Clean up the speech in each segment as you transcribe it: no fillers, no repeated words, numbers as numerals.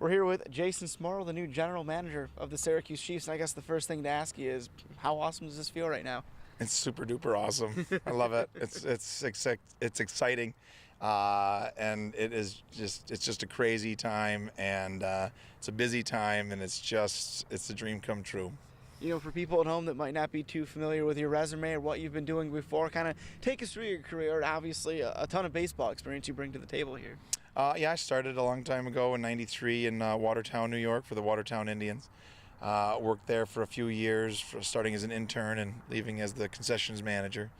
We're here with Jason Smorol, the new general manager of the Syracuse Chiefs. And I guess the first thing to ask you is, how awesome does this feel right now? It's super duper awesome. I love it. It's exciting, and it's just a crazy time, and it's a busy time, and it's a dream come true. You know, for people at home that might not be too familiar with your resume or what you've been doing before, kind of take us through your career. Obviously, a ton of baseball experience you bring to the table here. Yeah, I started a long time ago in '93 in Watertown, New York, for the Watertown Indians. Worked there for a few years, starting as an intern and leaving as the concessions manager.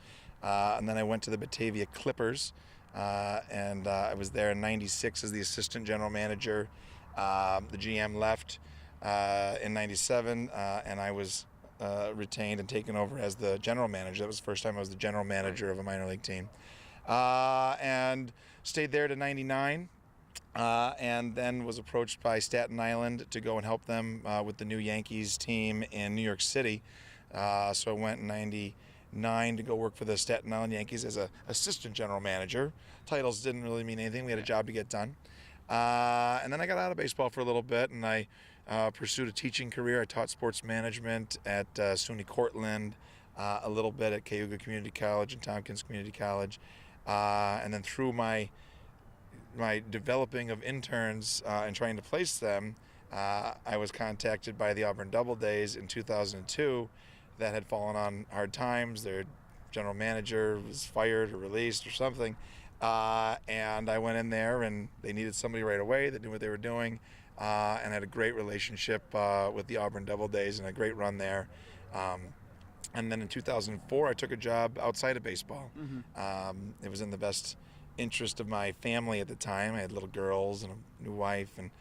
And then I went to the Batavia Clippers, and I was there in '96 as the assistant general manager. The GM left in '97, and I was retained and taken over as the general manager. That was the first time I was the general manager of a minor league team. And stayed there to '99. And then was approached by Staten Island to go and help them with the new Yankees team in New York City. So I went in '99 to go work for the Staten Island Yankees as an assistant general manager. Titles didn't really mean anything. We had a job to get done. And then I got out of baseball for a little bit, and I pursued a teaching career. I taught sports management at SUNY Cortland, a little bit at Cayuga Community College and Tompkins Community College. And then through my developing of interns and trying to place them, I was contacted by the Auburn Doubledays in 2002 that had fallen on hard times. Their general manager was fired or released or something. And I went in there, and they needed somebody right away that knew what they were doing, and had a great relationship with the Auburn Doubledays and a great run there. And then in 2004, I took a job outside of baseball. It was in the best interest of my family at the time. I had little girls and a new wife, and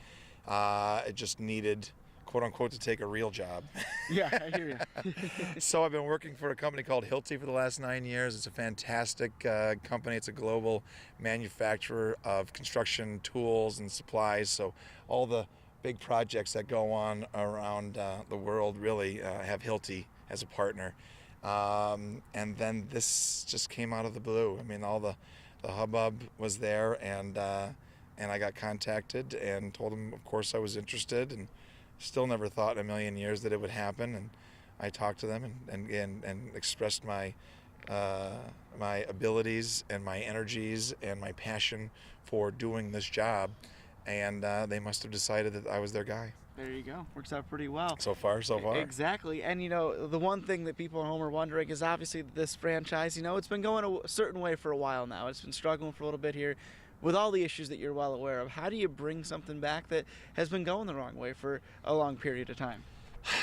it just needed, quote unquote, to take a real job. Yeah, I hear you. So I've been working for a company called Hilti for the last 9 years. It's a fantastic company. It's a global manufacturer of construction tools and supplies. So all the big projects that go on around the world really have Hilti as a partner. And then this just came out of the blue. I mean, all the hubbub was there, and I got contacted and told them, of course, I was interested, and still never thought in a million years that it would happen. And I talked to them and expressed my abilities and my energies and my passion for doing this job, and they must have decided that I was their guy. There you go. Works out pretty well. So far, so far. Exactly. And, you know, the one thing that people at home are wondering is obviously this franchise, you know, it's been going a certain way for a while now. It's been struggling for a little bit here with all the issues that you're well aware of. How do you bring something back that has been going the wrong way for a long period of time?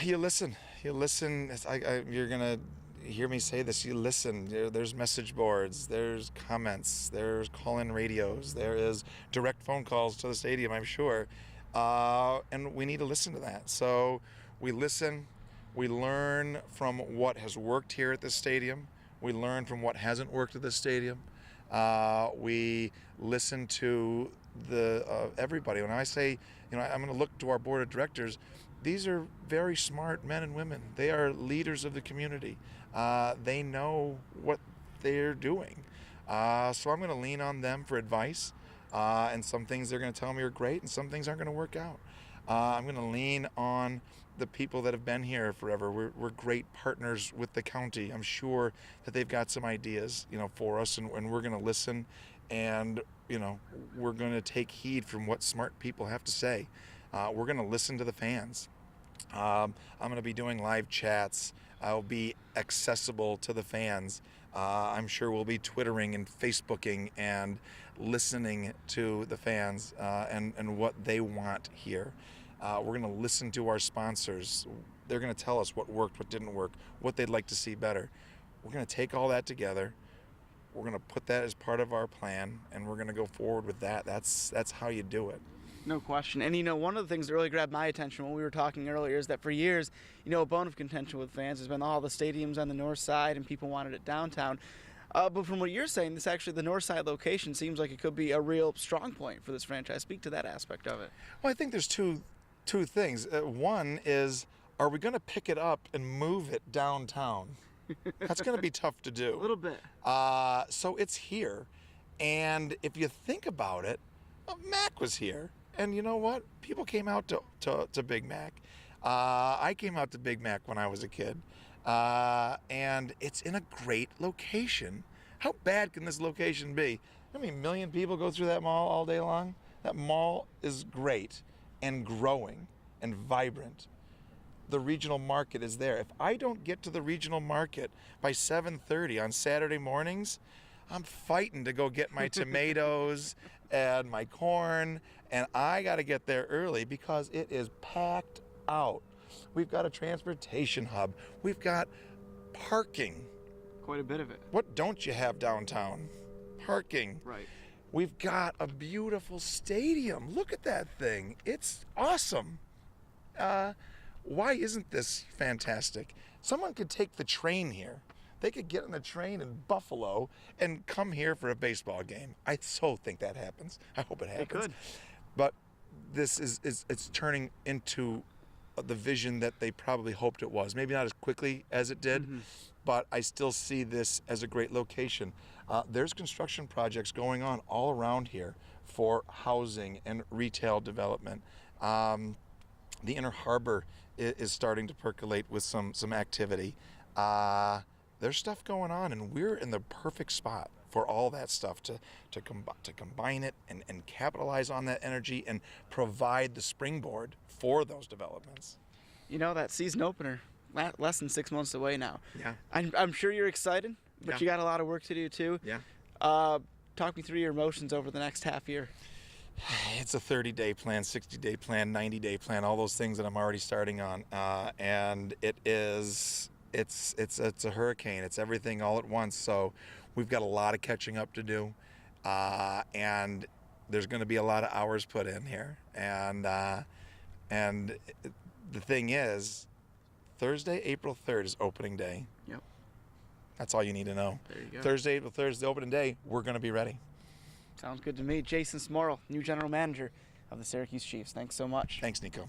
You listen. You're going to hear me say this. You listen. There's message boards, there's comments, there's call-in radios, there is direct phone calls to the stadium, I'm sure. And we need to listen to that. So we listen, we learn from what has worked here at the stadium, we learn from what hasn't worked at the stadium. We listen to everybody. When I say, you know, I'm going to look to our board of directors, these are very smart men and women. They are leaders of the community. They know what they're doing. So I'm going to lean on them for advice. And some things they're going to tell me are great, and some things aren't going to work out. I'm going to lean on the people that have been here forever. We're great partners with the county. I'm sure that they've got some ideas, you know, for us, and we're going to listen, and, you know, we're going to take heed from what smart people have to say. We're going to listen to the fans. I'm going to be doing live chats. I'll be accessible to the fans. I'm sure we'll be Twittering and Facebooking and listening to the fans and what they want here. We're going to listen to our sponsors. They're going to tell us what worked, what didn't work, what they'd like to see better. We're going to take all that together. We're going to put that as part of our plan, and we're going to go forward with that. That's how you do it. No question. And, you know, one of the things that really grabbed my attention when we were talking earlier is that for years, you know, a bone of contention with fans has been all the stadiums on the north side, and people wanted it downtown. But from what you're saying, the north side location seems like it could be a real strong point for this franchise. Speak to that aspect of it. Well, I think there's two things. One is, are we going to pick it up and move it downtown? That's going to be tough to do. A little bit. So it's here. And if you think about it, Mac was here. And you know what? People came out to Big Mac. I came out to Big Mac when I was a kid. And it's in a great location. How bad can this location be? How many million people go through that mall all day long? That mall is great and growing and vibrant. The regional market is there. If I don't get to the regional market by 7:30 on Saturday mornings, I'm fighting to go get my tomatoes and my corn, and I got to get there early because it is packed out. We've got a transportation hub. We've got parking. Quite a bit of it. What don't you have downtown? Parking. Right. We've got a beautiful stadium. Look at that thing. It's awesome. Why isn't this fantastic? Someone could take the train here. They could get on the train in Buffalo and come here for a baseball game. I so think that happens. I hope it happens. They could. But this it's turning into the vision that they probably hoped it was. Maybe not as quickly as it did, but I still see this as a great location. There's construction projects going on all around here for housing and retail development. The Inner Harbor is starting to percolate with some activity. There's stuff going on, and we're in the perfect spot for all that stuff to combine it and capitalize on that energy and provide the springboard for those developments. You know, that season opener, less than 6 months away now. Yeah. I'm sure you're excited, but Yeah. you got a lot of work to do too. Yeah. Talk me through your emotions over the next half year. It's a 30-day plan, 60-day plan, 90-day plan, all those things that I'm already starting on, and it's a hurricane. It's everything all at once. So we've got a lot of catching up to do, and there's going to be a lot of hours put in here. And the thing is, Thursday, April 3rd is opening day. Yep. That's all you need to know. There you go. Thursday, April 3rd is the opening day. We're going to be ready. Sounds good to me. Jason Smorol, new general manager of the Syracuse Chiefs. Thanks so much. Thanks, Niko.